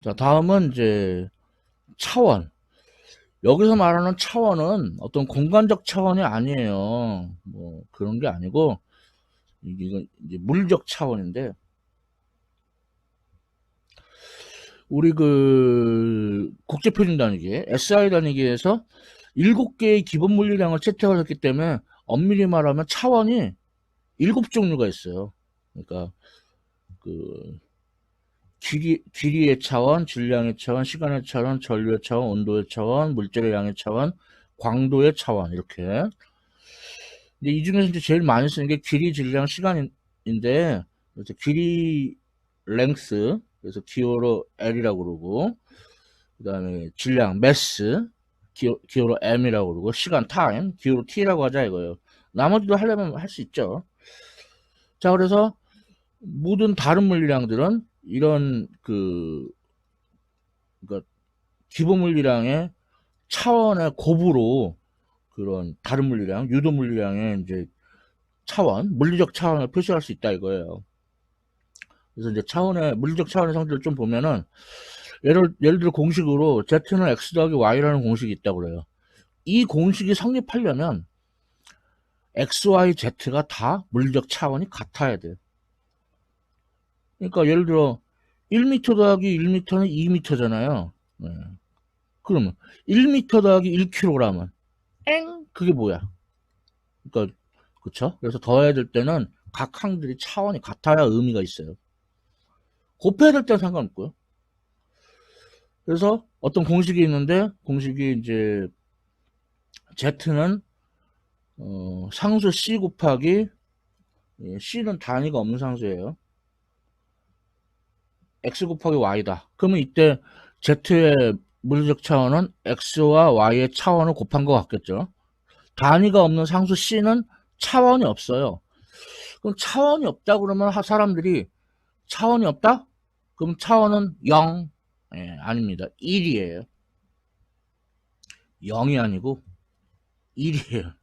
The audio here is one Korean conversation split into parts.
자, 다음은 이제 차원. 여기서 말하는 차원은 어떤 공간적 차원이 아니에요. 뭐 그런 게 아니고 이건 이제 물리적 차원인데 우리 그 국제표준 단위기 SI 단위기에서 7개의 기본 물리량을 채택을 했기 때문에 엄밀히 말하면 차원이 7종류가 있어요. 그러니까 그 길이의 차원, 질량의 차원, 시간의 차원, 전류의 차원, 온도의 차원, 물질의 양의 차원, 광도의 차원 이렇게. 근데 이 중에서 이제 제일 많이 쓰는 게 길이, 질량, 시간인데 그래서 길이 랭스 그래서 기호로 L이라고 그러고 그다음에 질량 매스 기호로 M이라고 그러고 시간 타임 기호로 T라고 하자 이거예요. 나머지도 하려면 할 수 있죠. 자 그래서 모든 다른 물리량들은 이런 그러니까 기본 물리량의 차원의 곱으로 그런 다른 물리량, 유도 물리량의 이제 차원, 물리적 차원을 표시할 수 있다 이거예요. 그래서 이제 차원의 물리적 차원의 성질을 좀 보면은 예를 들어 공식으로 Z는 X 더하기 Y라는 공식이 있다고 그래요. 이 공식이 성립하려면 X, Y, Z가 다 물리적 차원이 같아야 돼요. 그러니까 예를 들어 1m 더하기 1m는 2m잖아요. 네. 그러면 1m 더하기 1kg은 엥 그게 뭐야? 그러니까 그쵸? 그래서 더해야 될 때는 각 항들이 차원이 같아야 의미가 있어요. 곱해야 될 때는 상관없고요. 그래서 어떤 공식이 있는데 공식이 이제 Z는 상수 C 곱하기 C는 단위가 없는 상수예요. X 곱하기 Y다. 그러면 이때 Z의 물리적 차원은 X와 Y의 차원을 곱한 것 같겠죠. 단위가 없는 상수 C는 차원이 없어요. 그럼 차원이 없다 그러면 사람들이 차원이 없다? 그럼 차원은 0. 예, 아닙니다. 1이에요. 0이 아니고 1이에요.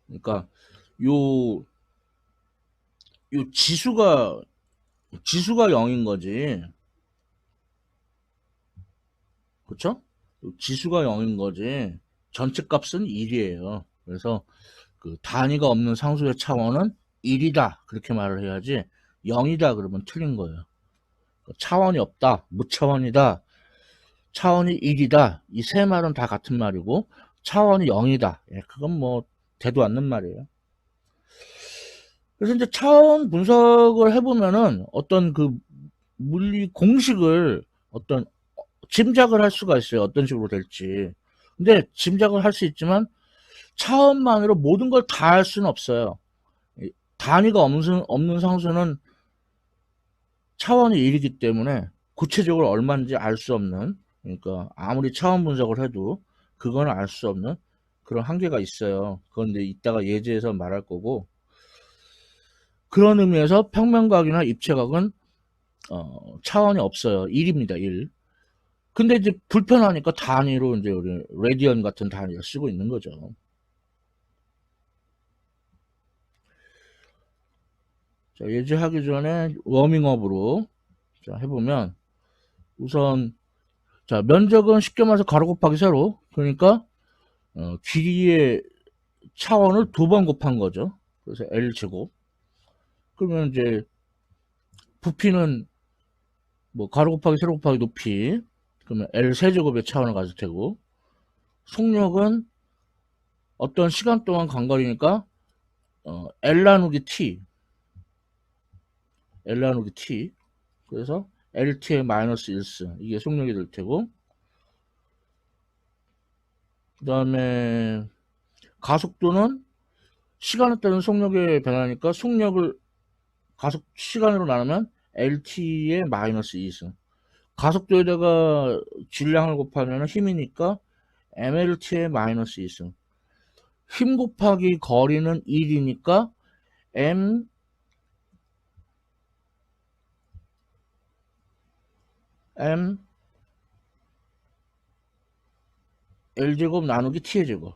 그러니까 요, 요 지수가 0인 거지. 그쵸? 지수가 0인 거지. 전체 값은 1이에요. 그래서 그 단위가 없는 상수의 차원은 1이다. 그렇게 말을 해야지 0이다 그러면 틀린 거예요. 차원이 없다. 무차원이다. 차원이 1이다. 이 세 말은 다 같은 말이고 차원이 0이다. 예, 그건 뭐 되도 않는 말이에요. 그래서 이제 차원 분석을 해보면은 어떤 그 물리 공식을 어떤 짐작을 할 수가 있어요. 어떤 식으로 될지. 근데 짐작을 할 수 있지만 차원만으로 모든 걸 다 할 수는 없어요. 단위가 없는 상수는 차원이 1이기 때문에 구체적으로 얼마인지 알 수 없는, 그러니까 아무리 차원 분석을 해도 그거는 알 수 없는 그런 한계가 있어요. 그런데 이따가 예제에서 말할 거고, 그런 의미에서 평면각이나 입체각은 차원이 없어요. 1입니다. 1. 근데 이제 불편하니까 단위로 이제 우리 레디언 같은 단위를 쓰고 있는 거죠. 자, 예제하기 전에 워밍업으로 자, 해보면 우선 자 면적은 쉽게 말해서 가로 곱하기 세로 그러니까 길이의 차원을 2번 곱한 거죠. 그래서 L제곱. 그러면 이제 부피는 뭐 가로 곱하기 세로 곱하기 높이 그러면 L 세제곱의 차원을 가질 테고 속력은 어떤 시간 동안 간 거리니까 L 나누기 T L 나누기 T 그래서 LT의 마이너스 1승 이게 속력이 될 테고 그 다음에 가속도는 시간에 따른 속력의 변화니까 속력을 가속 시간으로 나누면 LT의 마이너스 2승 가속도에다가 질량을 곱하면 힘이니까 MLT의 마이너스 2승 힘 곱하기 거리는 1이니까 M L제곱 나누기 T의 제곱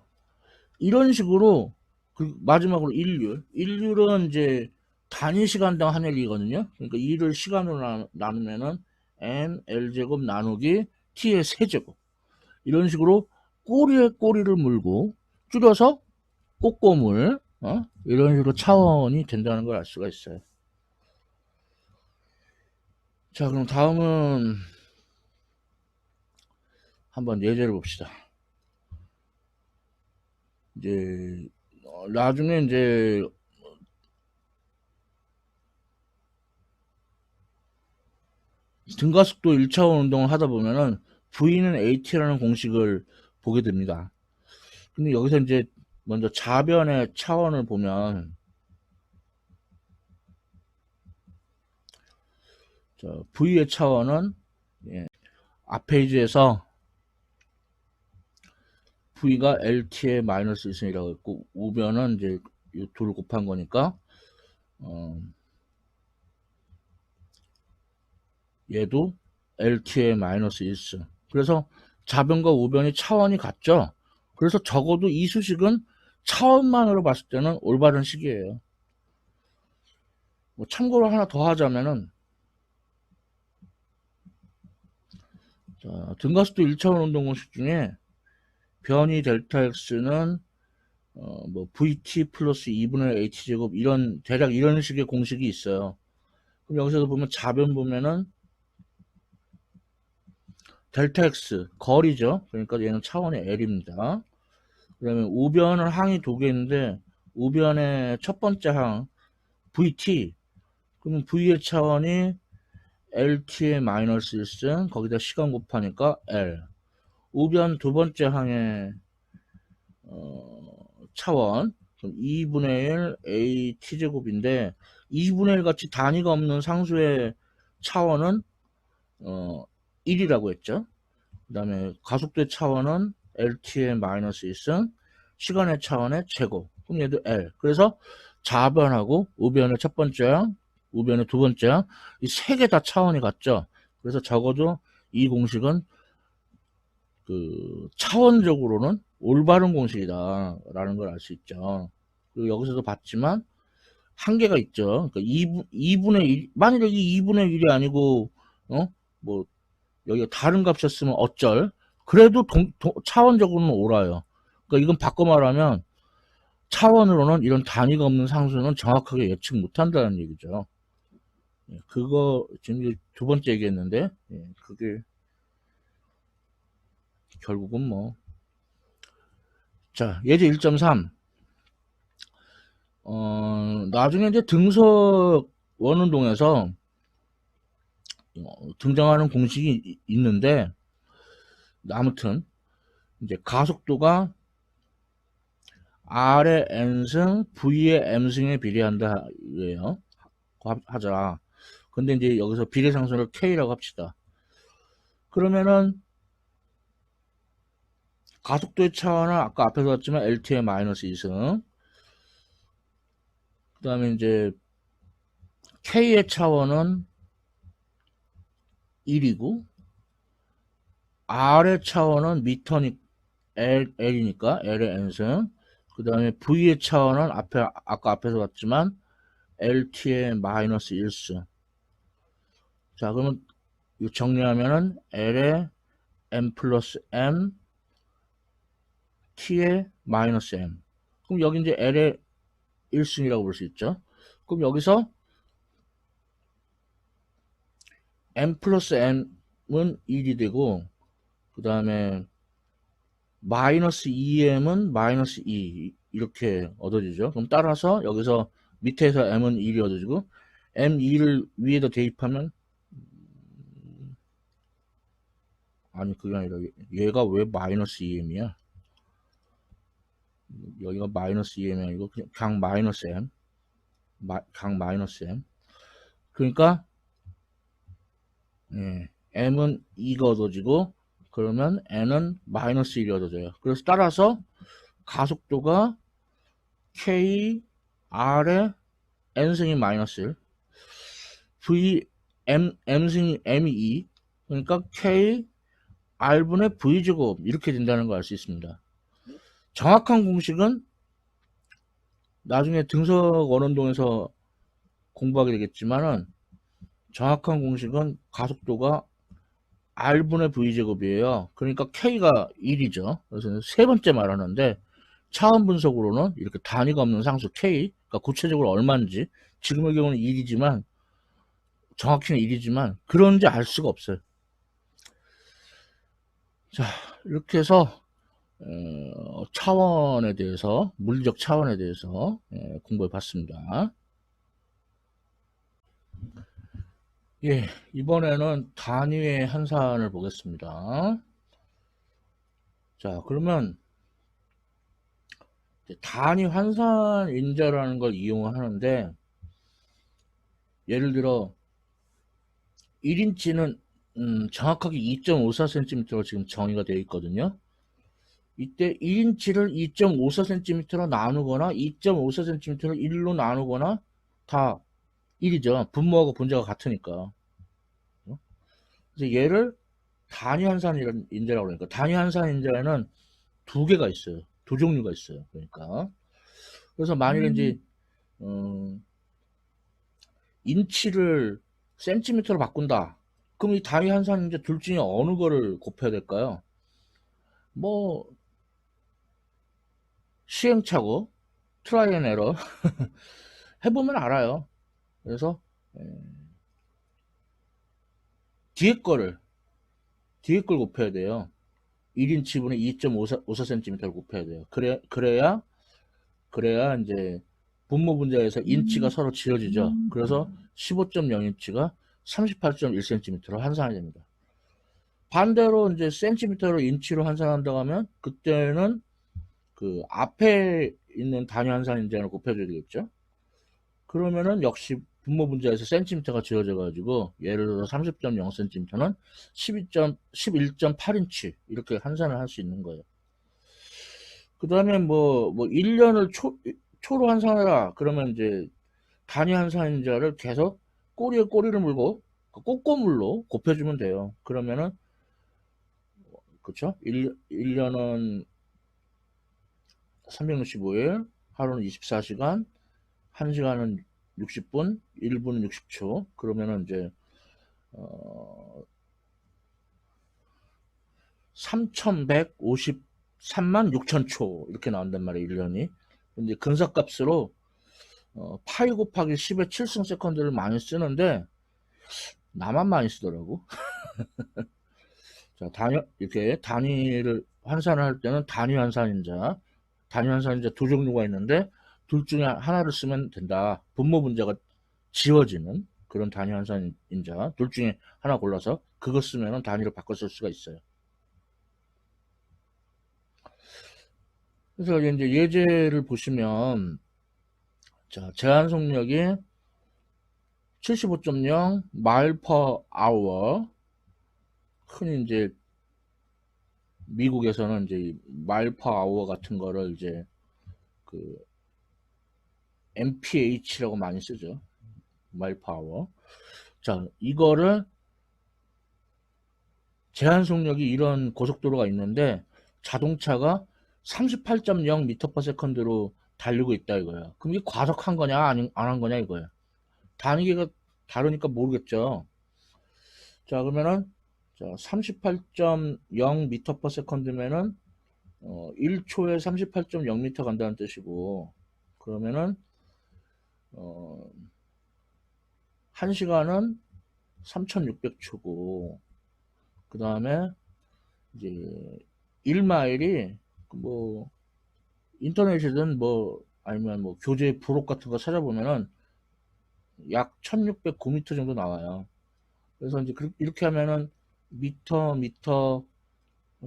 이런 식으로 그 마지막으로 일률은 이제 단위 시간당 하늘이거든요. 그러니까 2를 시간으로 나누면은 ml제곱 나누기 t의 세제곱, 이런 식으로 꼬리에 꼬리를 물고 줄여서 꼬꼬물, 이런 식으로 차원이 된다는 걸 알 수가 있어요. 자, 그럼 다음은 한번 예제를 봅시다. 이제 나중에 이제 등가속도 1차원 운동을 하다 보면은 V는 AT라는 공식을 보게 됩니다. 근데 여기서 이제 먼저 좌변의 차원을 보면, 자, V의 차원은, 앞 페이지에서 V가 LT의 마이너스 1승이라고 했고, 우변은 이제 이 둘을 곱한 거니까, 얘도 LT의 마이너스 1승. 그래서 좌변과 우변이 차원이 같죠? 그래서 적어도 이 수식은 차원만으로 봤을 때는 올바른 식이에요. 뭐 참고로 하나 더 하자면은, 자, 등가속도 1차원 운동 공식 중에 변이 델타 x는 뭐 vt 플러스 2분의 h제곱, 이런 대략 이런 식의 공식이 있어요. 그럼 여기서도 보면 좌변 보면은 델타 x 거리죠. 그러니까 얘는 차원이 l입니다. 그러면 우변은 항이 두 개 있는데, 우변의 첫 번째 항 vt, 그러면 v의 차원이 LT의 마이너스 1승, 거기다 시간 곱하니까 L. 우변 두 번째 항의 차원, 그럼 2분의 1 AT제곱인데, 2분의 1 같이 단위가 없는 상수의 차원은 1이라고 했죠. 그 다음에 가속도의 차원은 LT의 마이너스 1승, 시간의 차원의 제곱. 그럼 얘도 L. 그래서 좌변하고 우변의 첫 번째 항, 우변의 두 번째 항, 이 세 개 다 차원이 같죠. 그래서 적어도 이 공식은 그 차원적으로는 올바른 공식이다라는 걸 알 수 있죠. 그리고 여기서도 봤지만 한계가 있죠. 그러니까 2분의 1, 만약에 2분의 1이 아니고 뭐 여기가 다른 값이었으면 어쩔? 그래도 차원적으로는 옳아요. 그러니까 이건 바꿔 말하면 차원으로는 이런 단위가 없는 상수는 정확하게 예측 못한다는 얘기죠. 그거 지금 두 번째 얘기했는데, 그게 결국은 뭐, 자, 예제 1.3. 나중에 이제 등석 원운동에서 등장하는 공식이 있는데, 아무튼 이제 가속도가 R의 N승, V의 M승에 비례한다 이래요. 하자. 근데 이제 여기서 비례상수를 K라고 합시다. 그러면은 가속도의 차원은 아까 앞에서 봤지만 LT의 마이너스 2승. 그 다음에 이제 K의 차원은 1이고, R의 차원은 미터니 L이니까 L의 N승. 그 다음에 V의 차원은 아까 앞에서 봤지만 LT의 마이너스 1승. 자, 그러면 이거 정리하면은 L의 M 플러스 M, T의 마이너스 M. 그럼 여기 이제 L의 1승이라고 볼 수 있죠. 그럼 여기서 M 플러스 M은 1이 되고, 그 다음에 마이너스 2M은 마이너스 2, 이렇게 얻어지죠. 그럼 따라서 여기서 밑에서 M은 1이 얻어지고, M2를 위에다 대입하면, 아니 그게 아니라 얘가 왜 마이너스 2M이야? 여기가 마이너스 2M이 아니고 그냥 마이너스 M, 강 마이너스 M. 그러니까 M은 2가 얻어지고, 그러면 N은 마이너스 1이 얻어져요. 그래서 따라서 가속도가 K, R의 N승이 마이너스 1, V, M승이 M이 2, 그러니까 K, R분의 V제곱, 이렇게 된다는 걸 알 수 있습니다. 정확한 공식은 나중에 등석 원운동에서 공부하게 되겠지만은 정확한 공식은 가속도가 R분의 V제곱이에요. 그러니까 K가 1이죠. 그래서 세 번째 말하는데 차원 분석으로는 이렇게 단위가 없는 상수 K, 그러니까 구체적으로 얼마인지 지금의 경우는 1이지만 정확히는 1이지만 그런지 알 수가 없어요. 자, 이렇게 해서 차원에 대해서, 물리적 차원에 대해서 공부해 봤습니다. 예, 이번에는 단위의 한산을 보겠습니다. 자, 그러면 단위 환산 인자라는 걸 이용하는데, 예를 들어 1인치는 정확하게 2.54cm로 지금 정의가 되어 있거든요. 이때 1인치를 2.54cm로 나누거나 2.54cm를 1로 나누거나 다 1이죠. 분모하고 분자가 같으니까. 그래서 얘를 단위 환산 인자라고 그러니까 단위 환산 인자에는 두 개가 있어요. 두 종류가 있어요. 그러니까 그래서 만일에 이제 인치를 센티미터로 바꾼다. 그럼 이 단위 환산 인자 둘 중에 어느 거를 곱해야 될까요? 뭐 시행착오, 트라이 앤 에러 해보면 알아요. 그래서 뒤에 거를 뒤에 걸 곱해야 돼요. 1인치분의 2.54cm를 곱해야 돼요. 그래야 이제 분모 분자에서 인치가 서로 지어지죠. 그래서 15.0인치가 38.1cm로 환산이 됩니다. 반대로 이제 센티미터로 인치로 환산한다고 하면 그때는 그 앞에 있는 단위 환산 인자를 곱해줘야 되겠죠. 그러면은 역시 분모 분자에서 센티미터가 지어져 가지고 예를 들어 30.0cm는 11.8인치 이렇게 환산을 할 수 있는 거예요. 그 다음에 뭐 1년을 초로 환산해라. 그러면 이제 단위 환산인자를 계속 꼬리에 꼬리를 물고 꼬꼬물로 곱해주면 돼요. 그러면은, 그쵸? 1년은 365일, 하루는 24시간, 1시간은 60분, 1분은 60초. 그러면은 이제, 3153만 6천 초. 이렇게 나온단 말이에요, 1년이. 근데 근사값으로 파이 곱하기 10의 7승 세컨드를 많이 쓰는데 나만 많이 쓰더라고. 자, 이렇게 단위를 환산을 할 때는 단위 환산인자 두 종류가 있는데 둘 중에 하나를 쓰면 된다. 분모 분자가 지워지는 그런 단위 환산인자 둘 중에 하나 골라서 그거 쓰면 단위를 바꿔 쓸 수가 있어요. 그래서 이제 예제를 보시면 자, 제한 속력이 75.0 마일 퍼 아워. 흔히 이제 미국에서는 이제 마일 퍼 아워 같은 거를 이제 그 mph라고 많이 쓰죠. 마일 퍼 아워. 자, 이거를 제한 속력이 이런 고속도로가 있는데 자동차가 38.0m/s로 달리고 있다 이거야. 그럼 이게 과속한 거냐 안 한 거냐 이거야. 단위가 다르니까 모르겠죠. 자, 그러면은 38.0m/s면은 1초에 38.0m 간다는 뜻이고, 그러면은 1시간은 3600초고, 그 다음에 이제 1마일이 뭐 인터넷이든 뭐 아니면 뭐 교재 부록 같은 거 찾아보면은 약 1609m 정도 나와요. 그래서 이제 이렇게 하면은 미터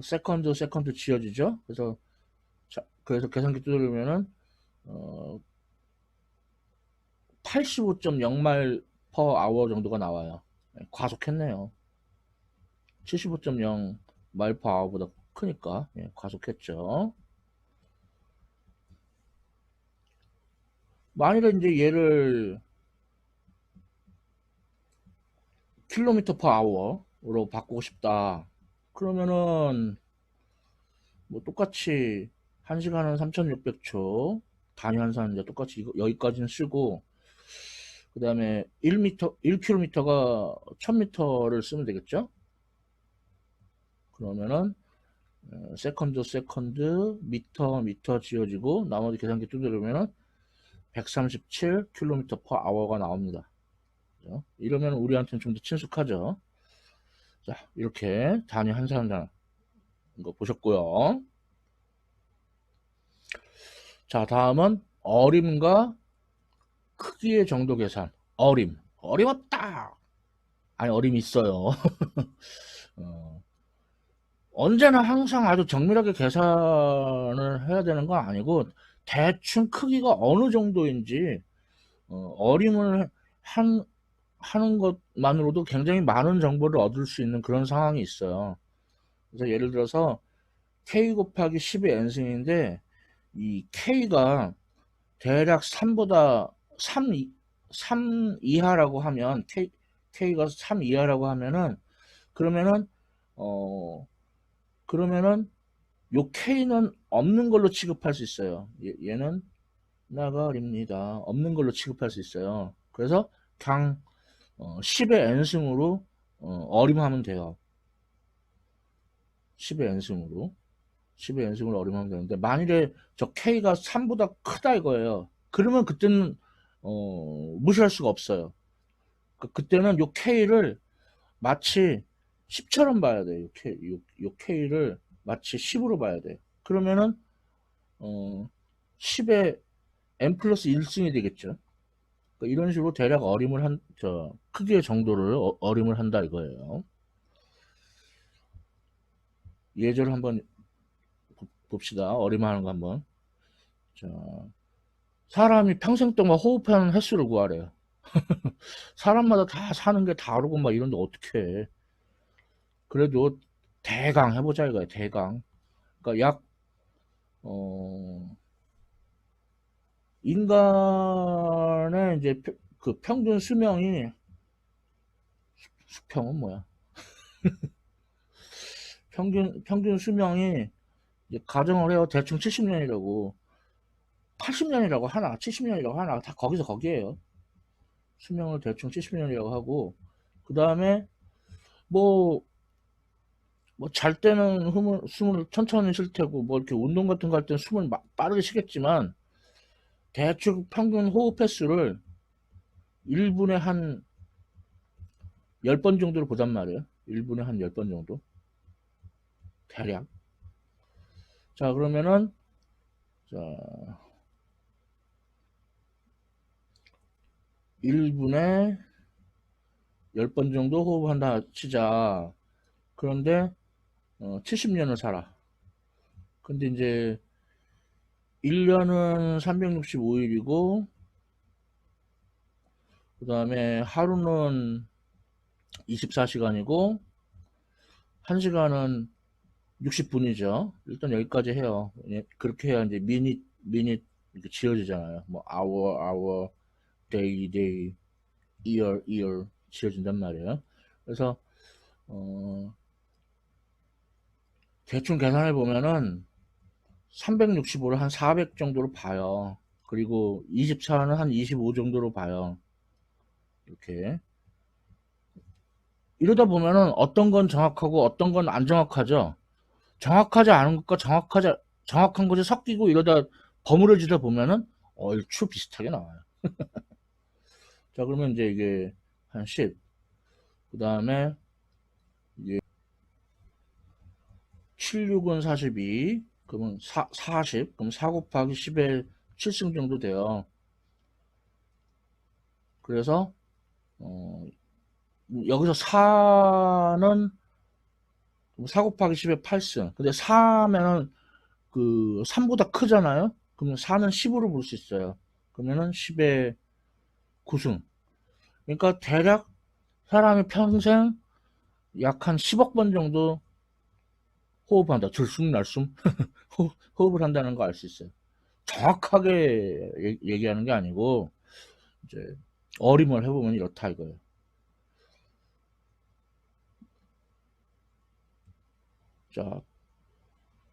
세컨드 지어지죠. 그래서 계산기 두드리면은 85.0마일 퍼 아워 정도가 나와요. 과속했네요. 75.0 마일 퍼 아워보다 크니까 과속했죠. 만일에 이제 얘를 킬로미터 퍼 아워로 바꾸고 싶다. 그러면은 뭐 똑같이 1시간은 3600초 단위 환산 이제 똑같이 여기까지는 쓰고, 그 다음에 1km가 1000m를 쓰면 되겠죠? 그러면은 세컨드, 미터 지어지고 나머지 계산기 두드리면은 137km per hour가 나옵니다. 그죠? 이러면 우리한테는 좀 더 친숙하죠. 자, 이렇게 단위 한 사람 거 보셨고요. 자, 다음은 어림과 크기의 정도 계산. 어림없다. 아니, 어림이 있어요. 어, 언제나 항상 아주 정밀하게 계산을 해야 되는 건 아니고 대충 크기가 어느 정도인지 어림을 하는 것만으로도 굉장히 많은 정보를 얻을 수 있는 그런 상황이 있어요. 그래서 예를 들어서 k 곱하기 10의 n승인데 이 k가 대략 3보다 3 이하라고 하면 k가 3 이하라고 하면은 그러면은 그러면은 요 k는 없는 걸로 취급할 수 있어요. 얘는 나가립니다. 없는 걸로 취급할 수 있어요. 그래서 그냥 10의 n승으로 어림하면 돼요. 10의 n승으로 10의 n승으로 어림하면 되는데 만일에 저 k가 3보다 크다 이거예요. 그러면 그때는 무시할 수가 없어요. 그때는 요 k를 마치 10처럼 봐야 돼요. 요 k를 마치 10으로 봐야 돼요. 그러면은 10의 n 플러스 1승이 되겠죠. 그러니까 이런 식으로 대략 크기의 정도를 어림을 한다 이거예요. 예제를 한번 봅시다. 어림하는 거 한번. 자, 사람이 평생 동안 호흡하는 횟수를 구하래요. 사람마다 다 사는 게 다르고 막 이런데 어떻게 해. 그래도 대강 해보자 이거야. 대강. 그러니까 인간의 이제 그 평균 수명이 수평은 뭐야? 평균 수명이 이제 가정을 해요. 대충 70년이라고. 80년이라고 하나, 70년이라고 하나, 다 거기서 거기에요. 수명을 대충 70년이라고 하고, 그 다음에, 뭐, 잘 때는 숨을 천천히 쉴 테고, 뭐, 이렇게 운동 같은 거 할 때는 숨을 빠르게 쉬겠지만, 대충 평균 호흡 횟수를 1분에 한 10번 정도로 보단 말이에요. 1분에 한 10번 정도. 대략. 자, 그러면은, 자, 1분에 10번 정도 호흡한다 치자. 그런데 70년을 살아. 근데 이제 1년은 365일이고 그 다음에 하루는 24시간이고 1시간은 60분이죠. 일단 여기까지 해요. 그렇게 해야 이제 미닛 이렇게 지어지잖아요. 뭐 hour, day, year 지어진단 말이에요. 그래서 대충 계산해 보면은 365를 한 400 정도로 봐요. 그리고 24는 한 25 정도로 봐요. 이렇게. 이러다 보면은 어떤 건 정확하고 어떤 건 안 정확하죠. 정확하지 않은 것과 정확한 것이 섞이고 이러다 버무려지다 보면은 얼추 비슷하게 나와요. 자, 그러면 이제 이게 한 10. 그 다음에 이게 76은 42. 그러면 40. 그럼 4 곱하기 10의 7승 정도 돼요. 그래서 여기서 4는 4 곱하기 10의 8승. 근데 4면은 그 3보다 크잖아요. 그러면 4는 10으로 볼 수 있어요. 그러면은 10의 9승. 그러니까 대략 사람이 평생 약 한 10억 번 정도 호흡한다. 들숨 날숨 호흡을 한다는 거 알 수 있어요. 정확하게 얘기하는 게 아니고 이제 어림을 해보면 이렇다 이거예요. 자,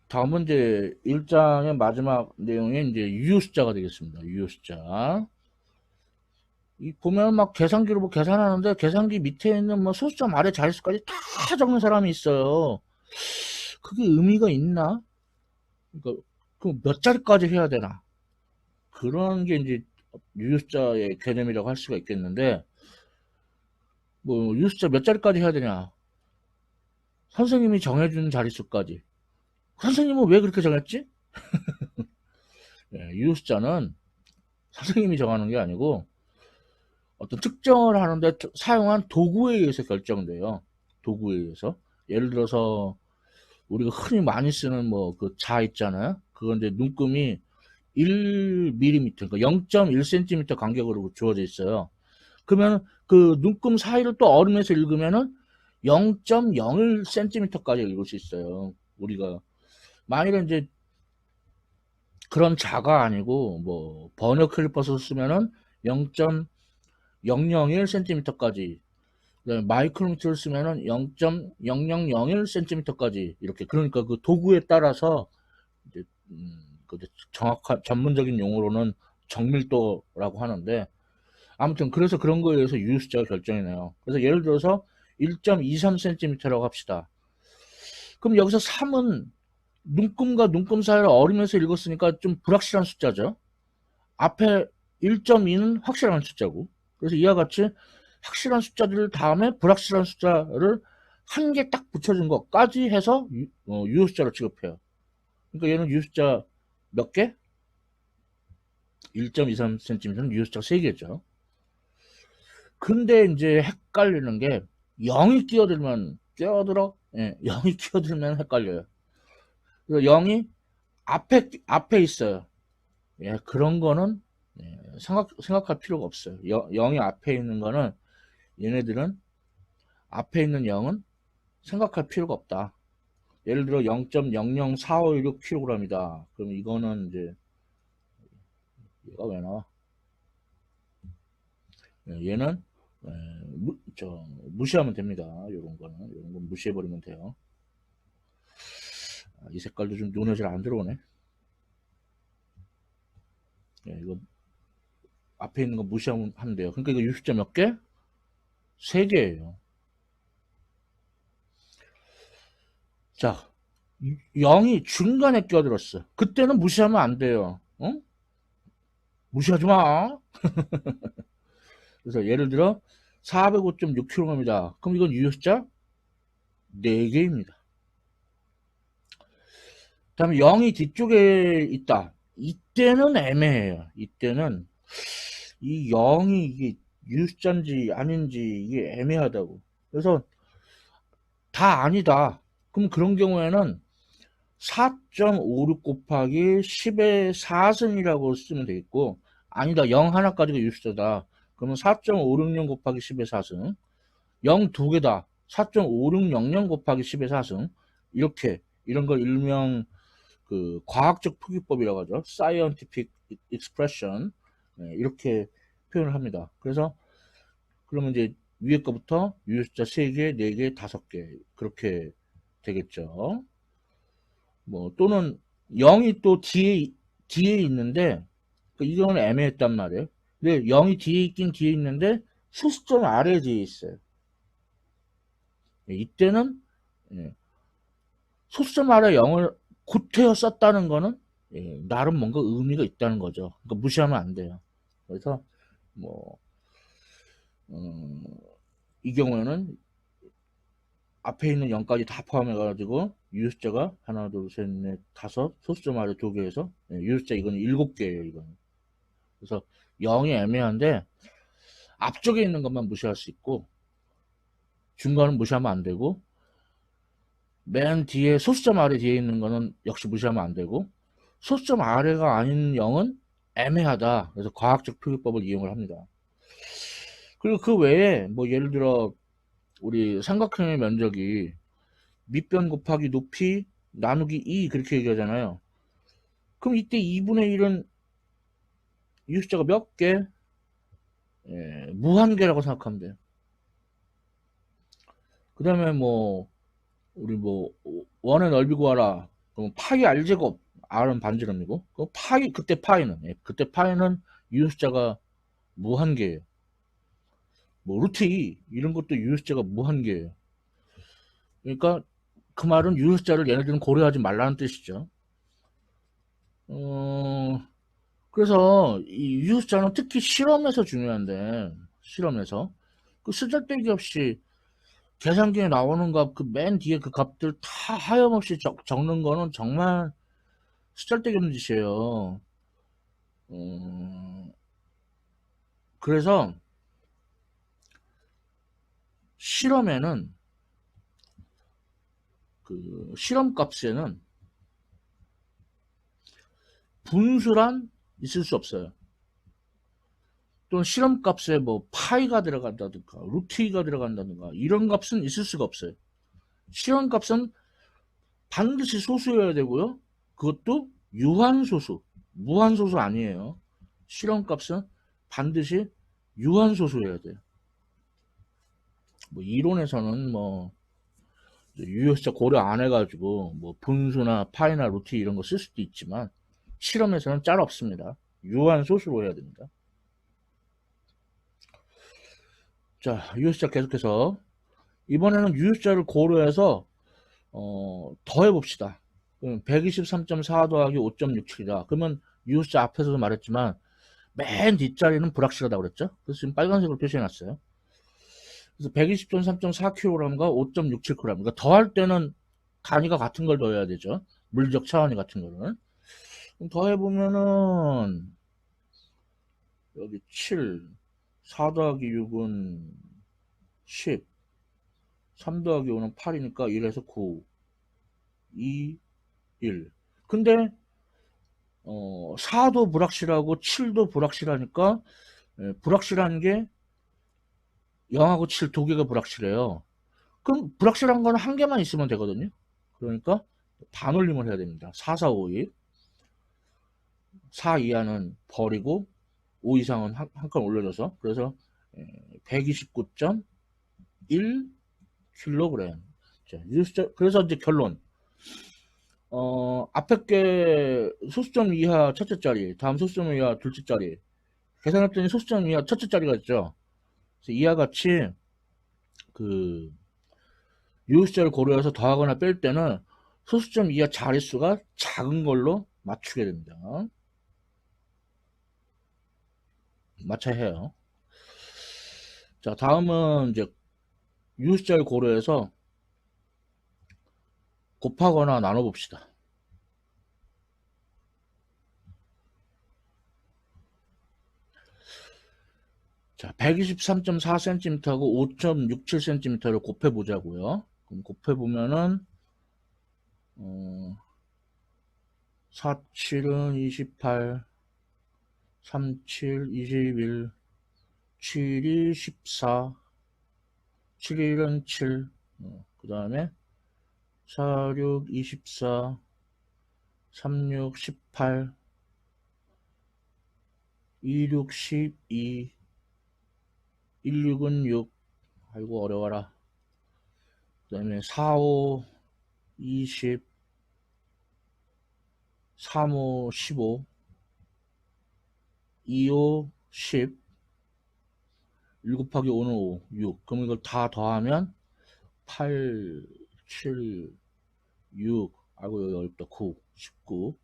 다음은 이제 1장의 마지막 내용이 이제 유효 숫자가 되겠습니다. 유효 숫자. 보면 막 계산기로 뭐 계산하는데 계산기 밑에 있는 뭐 소수점 아래 자릿수까지 다 적는 사람이 있어요. 그게 의미가 있나? 그러니까 그 몇 자리까지 해야 되나? 그런 게 이제 유효숫자의 개념이라고 할 수가 있겠는데, 뭐 유효숫자 몇 자리까지 해야 되냐? 선생님이 정해준 자릿수까지. 선생님은 왜 그렇게 정했지? 유효숫자는 선생님이 정하는 게 아니고 어떤 특정을 하는데 사용한 도구에 의해서 결정돼요. 도구에 의해서. 예를 들어서 우리가 흔히 많이 쓰는 뭐 그 자 있잖아요. 그건 이제 눈금이 1mm, 그러니까 0.1cm 간격으로 주어져 있어요. 그러면 그 눈금 사이를 또 얼음에서 읽으면은 0.01cm까지 읽을 수 있어요. 우리가 만일에 이제 그런 자가 아니고 뭐 번역 클리퍼를 쓰면은 0.001cm까지, 마이크로미터를 쓰면은 0.0001cm까지 이렇게. 그러니까 그 도구에 따라서 이제 그 정확한 전문적인 용어로는 정밀도라고 하는데, 아무튼 그래서 그런 거에 의해서 유효숫자가 결정이 나요. 그래서 예를 들어서 1.23cm라고 합시다. 그럼 여기서 3은 눈금과 눈금 사이를 어리면서 읽었으니까 좀 불확실한 숫자죠. 앞에 1.2는 확실한 숫자고. 그래서 이와 같이 확실한 숫자들 다음에 불확실한 숫자를 한 개 딱 붙여준 것까지 해서 유효숫자로 취급해요. 그러니까 얘는 유효숫자 몇 개? 1.23cm는 유효숫자 3개죠. 근데 이제 헷갈리는 게 0이 끼어들어? 예, 0이 끼어들면 헷갈려요. 그래서 0이 앞에 있어요. 예, 그런 거는 생각할 필요가 없어요. 0이 앞에 있는 거는, 얘네들은 앞에 있는 0은 생각할 필요가 없다. 예를 들어 0.00456kg이다. 그럼 이거는 이제 얘가 왜 나와? 얘는 무시하면 됩니다. 요런 건 무시해버리면 돼요. 이 색깔도 좀 눈에 잘 안 들어오네. 이거 앞에 있는 거 무시하면 돼요. 그러니까 이거 유효숫자 몇 개? 3개예요. 자, 0이 중간에 끼어들었어. 그때는 무시하면 안 돼요. 어? 무시하지 마. 그래서 예를 들어 405.6kg입니다. 그럼 이건 유효숫자 4개입니다. 다음에 0이 뒤쪽에 있다. 이때는 애매해요. 이때는 이 0이 이게 유효숫자인지 아닌지 이게 애매하다고. 그래서 다 아니다. 그럼 그런 경우에는 4.56 곱하기 10의 4승이라고 쓰면 되겠고, 아니다, 0 하나까지가 유효숫자다. 그러면 4.566 곱하기 10의 4승, 0 2개다. 4.5600 곱하기 10의 4승. 이렇게, 이런 걸 일명 그 과학적 표기법이라고 하죠. scientific expression. 이렇게 표현을 합니다. 그래서 그러면 이제 위에 거부터 유효숫자 3개, 4개, 5개 그렇게 되겠죠. 뭐 또는 0이 또 뒤에 있는데, 이거는 애매했단 말이에요. 근데 0이 뒤에 있긴 뒤에 있는데 소수점 아래에 뒤에 있어요. 이때는 소수점 아래 0을 구태여 썼다는 거는 나름 뭔가 의미가 있다는 거죠. 그러니까 무시하면 안 돼요. 그래서 뭐 이 경우에는 앞에 있는 0까지 다 포함해가지고 유효숫자가 하나, 둘, 셋, 넷, 다섯, 소수점 아래 2개에서 유효숫자 이거는 7개예요. 이거는. 그래서 0이 애매한데 앞쪽에 있는 것만 무시할 수 있고 중간은 무시하면 안 되고, 맨 뒤에 소수점 아래 뒤에 있는 거는 역시 무시하면 안 되고, 소수점 아래가 아닌 0은 애매하다. 그래서 과학적 표기법을 이용을 합니다. 그리고 그 외에 뭐 예를 들어 우리 삼각형의 면적이 밑변 곱하기 높이 나누기 2 그렇게 얘기하잖아요. 그럼 이때 2분의 1은 유효숫자가 몇 개? 무한개라고 생각하면 돼요. 그 다음에 뭐 우리 뭐 원의 넓이 구하라. 그럼 파이 r제곱, r은 반지름이고, 그때 파이는 유효숫자가 무한개예요. 뭐 루트 2 이런 것도 유효숫자가 무한계예요. 그러니까 그 말은 유효숫자를 얘네들은 고려하지 말라는 뜻이죠. 그래서 이 유효숫자는 특히 실험에서 중요한데, 실험에서 그 쓰잘데기 없이 계산기에 나오는 값, 그 맨 뒤에 그 값들 다 하염없이 적는 거는 정말 쓰잘데기 없는 짓이에요. 그래서 실험에는, 그 실험 값에는 분수란 있을 수 없어요. 또는 실험 값에 뭐 파이가 들어간다든가 루트 2가 들어간다든가 이런 값은 있을 수가 없어요. 실험 값은 반드시 소수여야 되고요. 그것도 유한소수, 무한소수 아니에요. 실험 값은 반드시 유한소수여야 돼요. 뭐 이론에서는 뭐 유효수자 고려 안 해가지고 뭐 분수나 파이나 루트 이런 거 쓸 수도 있지만 실험에서는 짤 없습니다. 유한소수로 해야 됩니다. 자, 유효수자 계속해서 이번에는 유효수자를 고려해서 더 해봅시다. 123.4 더하기 5.67이다. 그러면 유효수자 앞에서도 말했지만 맨 뒷자리는 불확실하다고 그랬죠. 그래서 지금 빨간색으로 표시해놨어요. 그래서 120.3.4kg과 5.67kg. 그러니까 더할 때는 단위가 같은 걸 더해야 되죠. 물리적 차원이 같은 거는. 그럼 더해보면은 여기 7, 4 더하기 6은 10, 3 더하기 5는 8이니까 1에서 9, 2, 1. 근데 4도 불확실하고 7도 불확실하니까 불확실한 게 0하고 7 두 개가 불확실해요. 그럼 불확실한 거는 한 개만 있으면 되거든요. 그러니까 반올림을 해야 됩니다. 4, 4, 5, 2. 4 이하는 버리고 5 이상은 한 칸 올려줘서 그래서 129.1kg. 그래서 이제 결론. 앞에 게 소수점 이하 첫째 자리, 다음 소수점 이하 둘째 자리. 계산했더니 소수점 이하 첫째 자리가 있죠. 그래서 이와 같이 그 유효수자를 고려해서 더하거나 뺄 때는 소수점 이하 자릿수가 작은 걸로 맞추게 됩니다. 맞춰야 해요. 자, 다음은 이제 유효수자를 고려해서 곱하거나 나눠봅시다. 자, 123.4cm하고 5.67cm를 곱해보자고요. 그럼 곱해보면은 4, 7은 28, 3, 7, 21, 7이 14, 7일은 7, 그 다음에 4, 6, 24, 3, 6, 18, 2, 6, 12, 1, 6은 6, 아이고 어려워라. 그 다음에 4, 5, 20, 3, 5, 15, 2, 5, 10, 1 곱하기 5는 5, 6. 그럼 이걸 다 더하면 8, 7, 6, 아이고 여기 어렵다. 9, 19.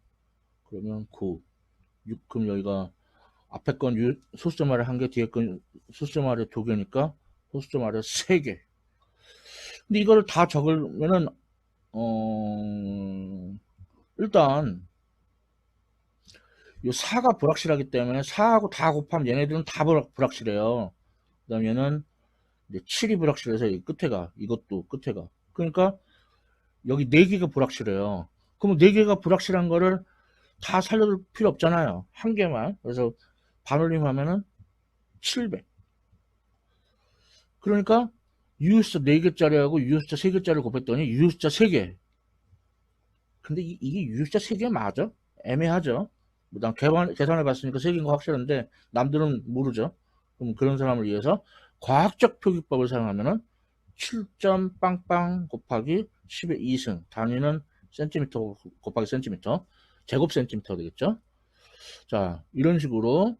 그러면 9, 6. 그럼 여기가 앞에 건 소수점 아래 1개, 뒤에 건 소수점 아래 2개니까 소수점 아래 3개. 근데 이거를 다 적으면은 일단 이 4가 불확실하기 때문에 4하고 다 곱하면 얘네들은 다 불확실해요. 그 다음 얘는 이제 7이 불확실해서 이 끝에가, 이것도 끝에가. 그러니까 여기 4개가 불확실해요. 그러면 4개가 불확실한 거를 다 살려둘 필요 없잖아요. 한 개만. 그래서 반올림 하면은 700. 그러니까 유효수자 4개짜리하고 유효수자 3개짜리를 곱했더니 유효수자 3개. 근데 이게 유효수자 3개 맞아? 애매하죠? 난 계산해 봤으니까 3개인 거 확실한데 남들은 모르죠. 그럼 그런 사람을 위해서 과학적 표기법을 사용하면은 7점 빵빵 곱하기 10의 2승, 단위는 센티미터 곱하기 센티미터, 제곱 센티미터 되겠죠. 자, 이런 식으로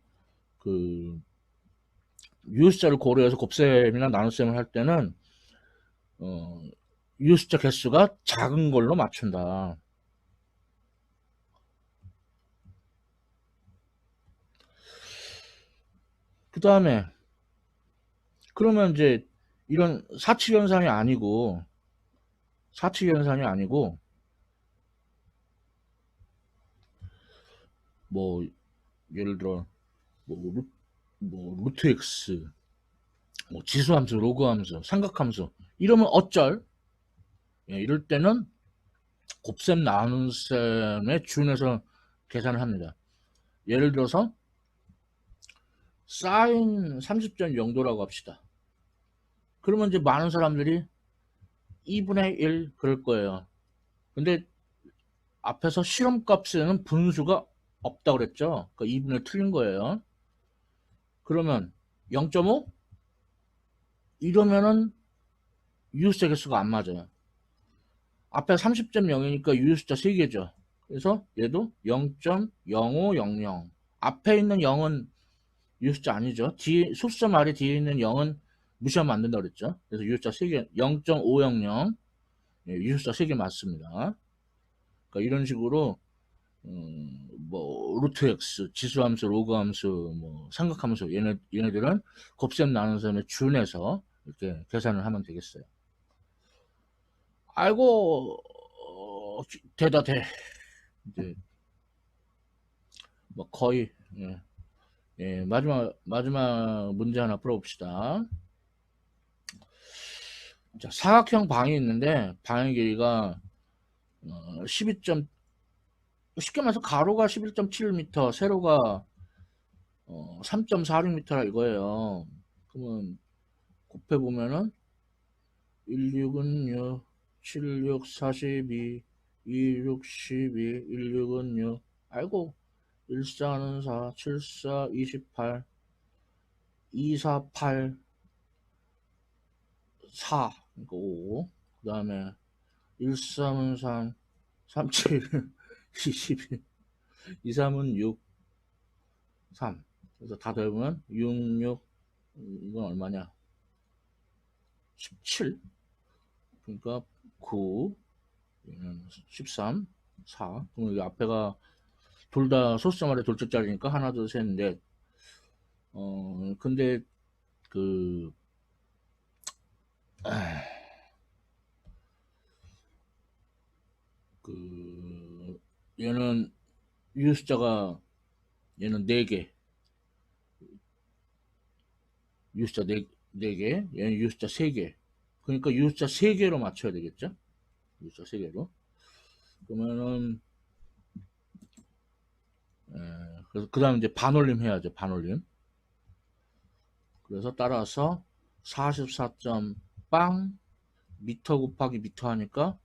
그 유효숫자를 고려해서 곱셈이나 나눗셈을 할 때는 유효숫자 개수가 작은 걸로 맞춘다. 그 다음에 그러면 이제 이런 사칙현상이 아니고 뭐 예를 들어 루트 x, 뭐 지수함수, 로그함수, 삼각함수 이러면 어쩔? 예, 이럴 때는 곱셈 나눗셈에 준해서 계산을 합니다. 예를 들어서 사인 30.0도라고 합시다. 그러면 이제 많은 사람들이 2분의 1 그럴 거예요. 근데 앞에서 실험값에는 분수가 없다 그랬죠. 그러니까 2분의 1 틀린 거예요. 그러면 0.5? 이러면은 유효숫자 개수가 안 맞아요. 앞에 30.0이니까 유효숫자 3개죠. 그래서 얘도 0.0500. 앞에 있는 0은 유효숫자 아니죠. 소수점 아래 뒤에 있는 0은 무시하면 안 된다고 그랬죠. 그래서 유효숫자 3개, 0.500. 예, 유효숫자 3개 맞습니다. 그러니까 이런 식으로 뭐 루트 x, 지수함수, 로그함수, 뭐 삼각함수 얘네들은 곱셈 나눗셈에 준해서 이렇게 계산을 하면 되겠어요. 아이고 되다 돼. 이제 뭐 거의 마지막 문제 하나 풀어봅시다. 자, 사각형 방이 있는데 방의 길이가 12. 쉽게 말해서 가로가 11.7m, 세로가 3.46m라 이거예요. 그러면 곱해보면은 16은 6, 76, 42, 26, 12, 16은 6, 아이고 14는 4, 74, 28, 24, 8, 4, 그러니까 5, 그 다음에 13은 3, 37, 22, 23은 6, 3. 그래서 다 더해보면 6, 6, 이건 얼마냐? 17. 그러니까 9, 13, 4. 그럼 여기 앞에가 둘 다 소수점 아래 둘째짜리니까 하나, 둘, 셋, 넷. 근데 얘는 유효숫자가 얘는 4개. 유효숫자 4개, 얘는 유효숫자 3개. 그러니까 유효숫자 3개로 맞춰야 되겠죠? 유효숫자 3개로. 그러면은 그래서 그 다음 이제 반올림 해야죠. 반올림. 그래서 따라서 44.빵 미터 곱하기 미터 하니까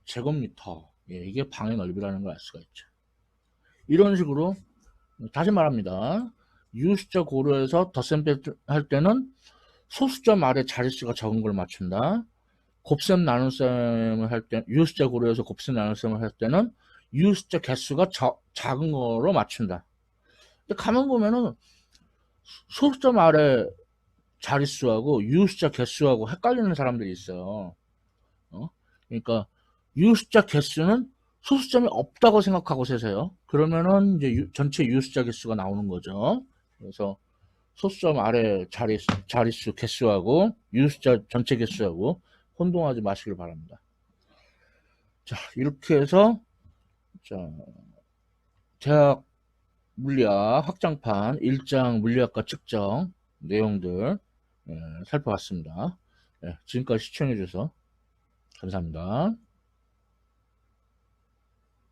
제곱미터. 예, 이게 방의 넓이라는 걸 알 수가 있죠. 이런 식으로 다시 말합니다. 유효숫자 고려해서 덧셈 할 때는 소수점 아래 자릿수가 적은 걸 맞춘다. 곱셈 나눗셈을 할 때, 유효숫자 고려해서 곱셈 나눗셈을 할 때는 유효숫자 개수가 작은 거로 맞춘다. 근데 가만 보면은 소수점 아래 자릿수하고 유효숫자 개수하고 헷갈리는 사람들이 있어요. 그러니까 유효숫자 개수는 소수점이 없다고 생각하고 세세요. 그러면은 이제 전체 유효숫자 개수가 나오는 거죠. 그래서 소수점 아래 자릿수 개수하고 유효숫자 전체 개수하고 혼동하지 마시길 바랍니다. 자, 이렇게 해서 자, 대학 물리학 확장판 1장 물리학과 측정 내용들 살펴봤습니다. 지금까지 시청해 주셔서 감사합니다.